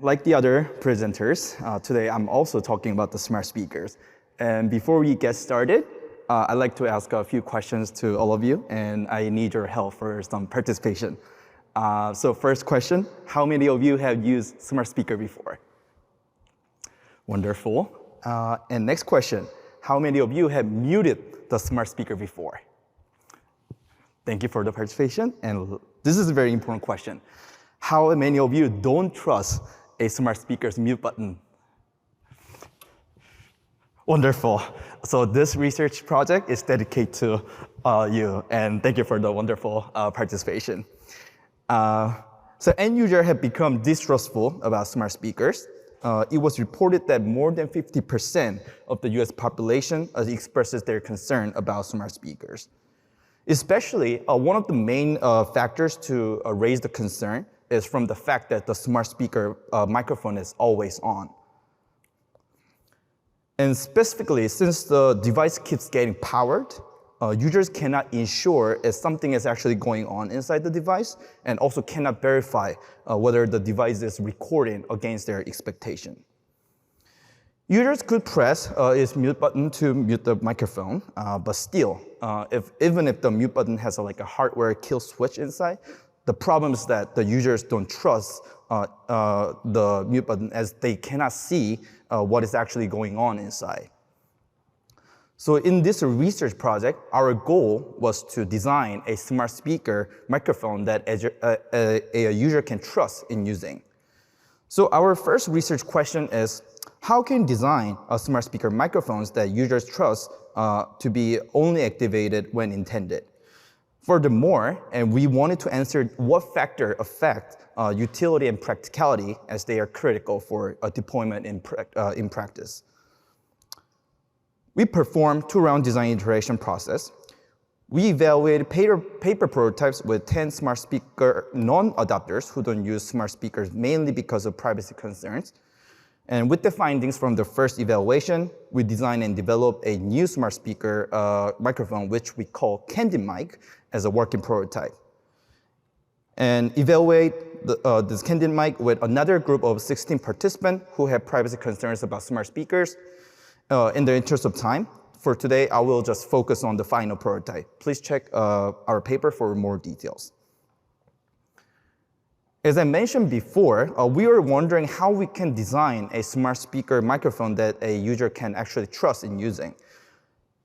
Like the other presenters, today I'm also talking about the smart speakers. And before we get started, I'd like to ask a few questions to all of you, and I need your help for some participation. So first question, how many of you have used smart speaker before? Wonderful. And next question, how many of you have muted the smart speaker before? Thank you for the participation. And this is a very important question. How many of you don't trust a smart speaker's mute button? Wonderful. So this research project is dedicated to you, and thank you for the wonderful participation. So end users have become distrustful about smart speakers. It was reported that more than 50% of the US population expresses their concern about smart speakers. Especially, one of the main factors to raise the concern is from the fact that the smart speaker microphone is always on. And specifically, since the device keeps getting powered, users cannot ensure if something is actually going on inside the device, and also cannot verify whether the device is recording against their expectation. Users could press its mute button to mute the microphone, but still, even if the mute button has a hardware kill switch inside, the problem is that the users don't trust the mute button as they cannot see what is actually going on inside. So in this research project, our goal was to design a smart speaker microphone that a user can trust in using. So our first research question is, how can you design a smart speaker microphones that users trust to be only activated when intended? Furthermore, and we wanted to answer what factor affect utility and practicality as they are critical for a deployment in practice. We performed 2-round design iteration process. We evaluated paper prototypes with 10 smart speaker non-adopters who don't use smart speakers mainly because of privacy concerns. And with the findings from the first evaluation, we designed and developed a new smart speaker microphone, which we call Candy Mic, as a working prototype. And evaluate this Candy Mic with another group of 16 participants who have privacy concerns about smart speakers. In the interest of time, for today, I will just focus on the final prototype. Please check our paper for more details. As I mentioned before, we were wondering how we can design a smart speaker microphone that a user can actually trust in using.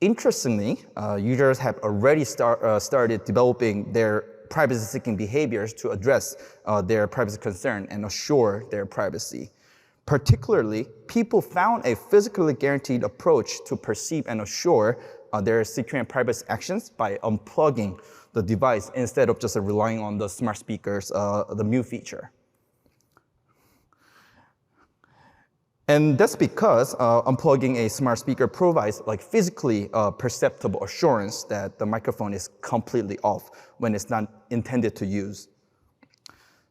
Interestingly, users have already started developing their privacy-seeking behaviors to address their privacy concern and assure their privacy. Particularly, people found a physically guaranteed approach to perceive and assure their security and privacy actions by unplugging the device instead of just relying on the smart speakers, the mute feature. And that's because unplugging a smart speaker provides physically perceptible assurance that the microphone is completely off when it's not intended to use.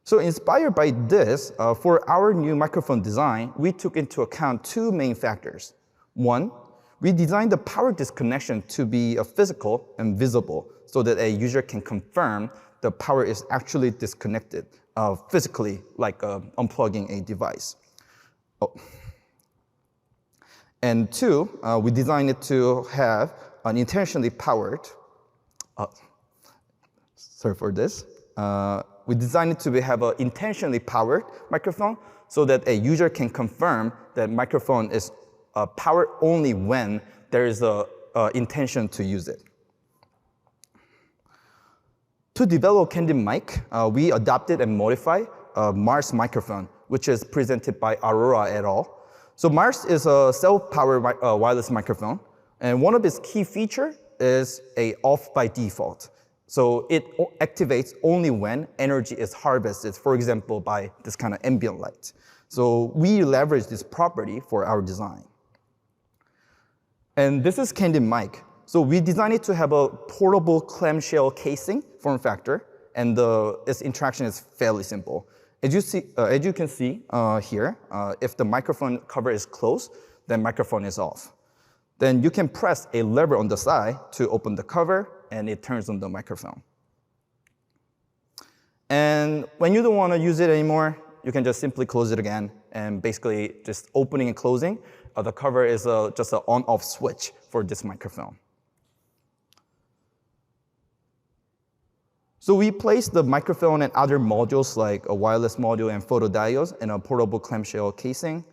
So inspired by this, for our new microphone design, we took into account 2 main factors. One, we designed the power disconnection to be physical and visible so that a user can confirm the power is actually disconnected physically, like unplugging a device. And 2, we designed it to have an intentionally powered, sorry for this. We designed it to have an intentionally powered microphone so that a user can confirm that microphone is powered only when there is an intention to use it. To develop Candy Mic, we adopted and modified Mars microphone, which is presented by Arora et al. So Mars is a self-powered wireless microphone, and one of its key features is off by default. So it activates only when energy is harvested, for example, by this kind of ambient light. So we leverage this property for our design. And this is Candy Mic. So we designed it to have a portable clamshell casing form factor, and its interaction is fairly simple. As you can see here, if the microphone cover is closed, then microphone is off. Then you can press a lever on the side to open the cover, and it turns on the microphone. And when you don't want to use it anymore, you can just simply close it again, and basically just opening and closing. The cover is just an on-off switch for this microphone. So we placed the microphone and other modules like a wireless module and photodiodes in a portable clamshell casing.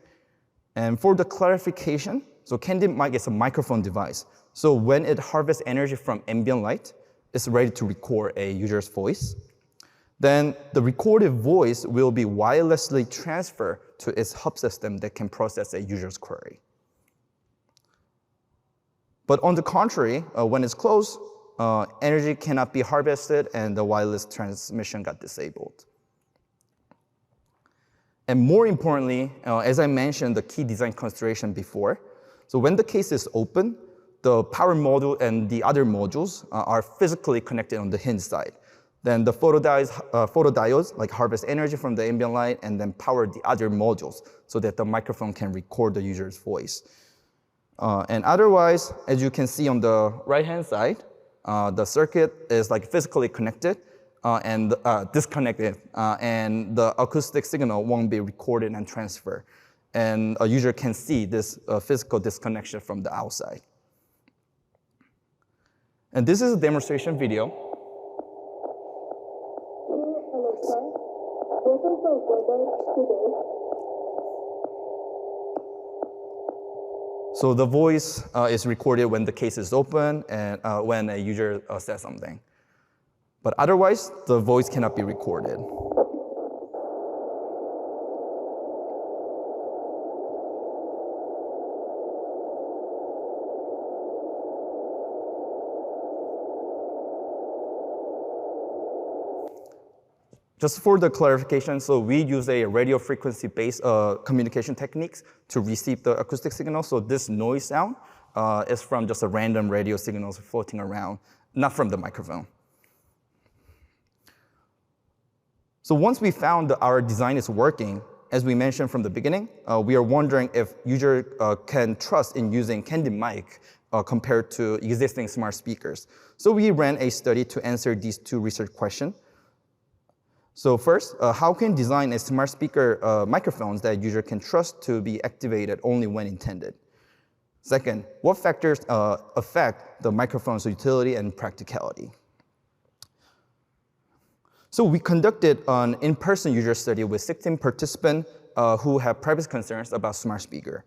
And for the clarification, so candid mic is a microphone device. So when it harvests energy from ambient light, it's ready to record a user's voice. Then the recorded voice will be wirelessly transferred to its hub system that can process a user's query. But on the contrary, when it's closed, energy cannot be harvested and the wireless transmission got disabled. And more importantly, as I mentioned, the key design consideration before, so when the case is open, the power module and the other modules are physically connected on the hinge side. Then the photodiodes like harvest energy from the ambient light and then power the other modules so that the microphone can record the user's voice. And otherwise, as you can see on the right-hand side, the circuit is like physically connected and disconnected, and the acoustic signal won't be recorded and transferred. And a user can see this physical disconnection from the outside. And this is a demonstration video. So the voice is recorded when the case is open and when a user says something. But otherwise, the voice cannot be recorded. Just for the clarification, so we use a radio frequency-based communication techniques to receive the acoustic signal. So this noise sound is from just a random radio signals floating around, not from the microphone. So once we found that our design is working, as we mentioned from the beginning, we are wondering if user can trust in using candid mic compared to existing smart speakers. So we ran a study to answer these two research questions. So first, how can design a smart speaker microphones that user can trust to be activated only when intended? Second, what factors affect the microphone's utility and practicality? So we conducted an in-person user study with 16 participants who have privacy concerns about smart speaker.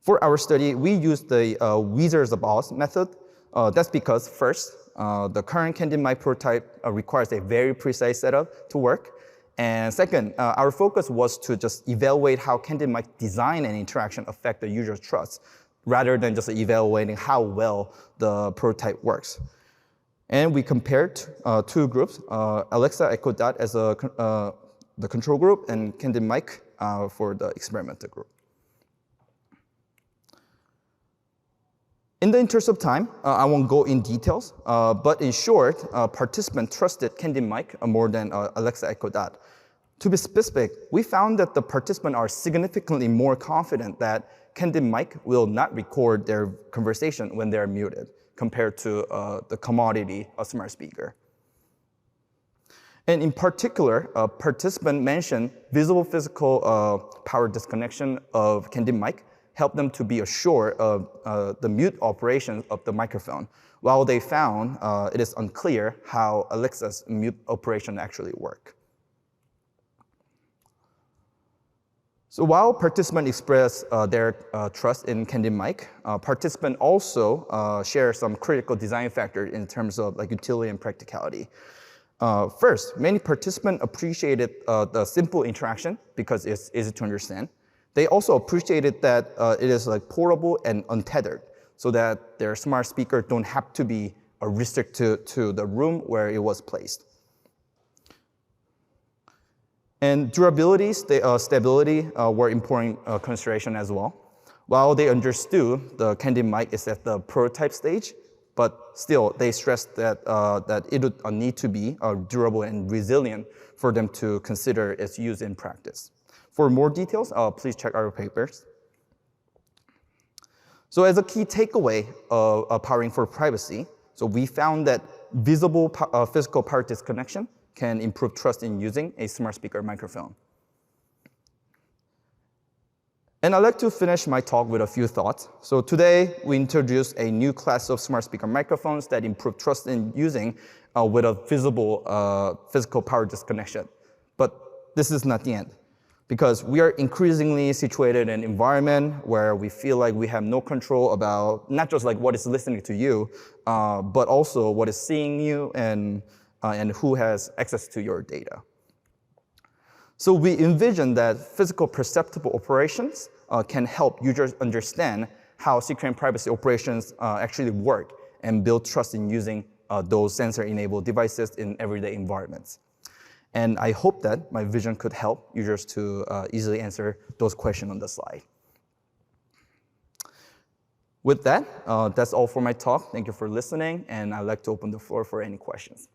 For our study, we used the Wizards of Oz method. That's because first, the current candid mic prototype requires a very precise setup to work. And second, our focus was to just evaluate how candid mic design and interaction affect the user's trust, rather than just evaluating how well the prototype works. And we compared two groups, Alexa Echo Dot as the control group and candid mic for the experimental group. In the interest of time, I won't go in details, but in short, participants trusted candid mic more than Alexa Echo Dot. To be specific, we found that the participants are significantly more confident that candid mic will not record their conversation when they're muted, compared to the commodity smart speaker. And in particular, a participant mentioned visible physical power disconnection of candid mic helped them to be assured of the mute operation of the microphone, while they found it is unclear how Alexa's mute operation actually work. So while participants express their trust in candid mic, participants also share some critical design factors in terms of like utility and practicality. First, many participants appreciated the simple interaction because it's easy to understand. They also appreciated that it is like portable and untethered, so that their smart speaker don't have to be restricted to the room where it was placed. And durability, stability were important consideration as well. While they understood the candid mic is at the prototype stage, but still they stressed that, that it would need to be durable and resilient for them to consider its use in practice. For more details, please check our papers. So as a key takeaway of powering for privacy, so we found that visible physical power disconnection can improve trust in using a smart speaker microphone. And I'd like to finish my talk with a few thoughts. So today, we introduced a new class of smart speaker microphones that improve trust in using with a visible physical power disconnection. But this is not the end, because we are increasingly situated in an environment where we feel like we have no control about not just like what is listening to you, but also what is seeing you and who has access to your data. So we envision that physical perceptible operations can help users understand how secret and privacy operations actually work and build trust in using those sensor-enabled devices in everyday environments. And I hope that my vision could help users to easily answer those questions on the slide. With that, that's all for my talk. Thank you for listening, and I'd like to open the floor for any questions.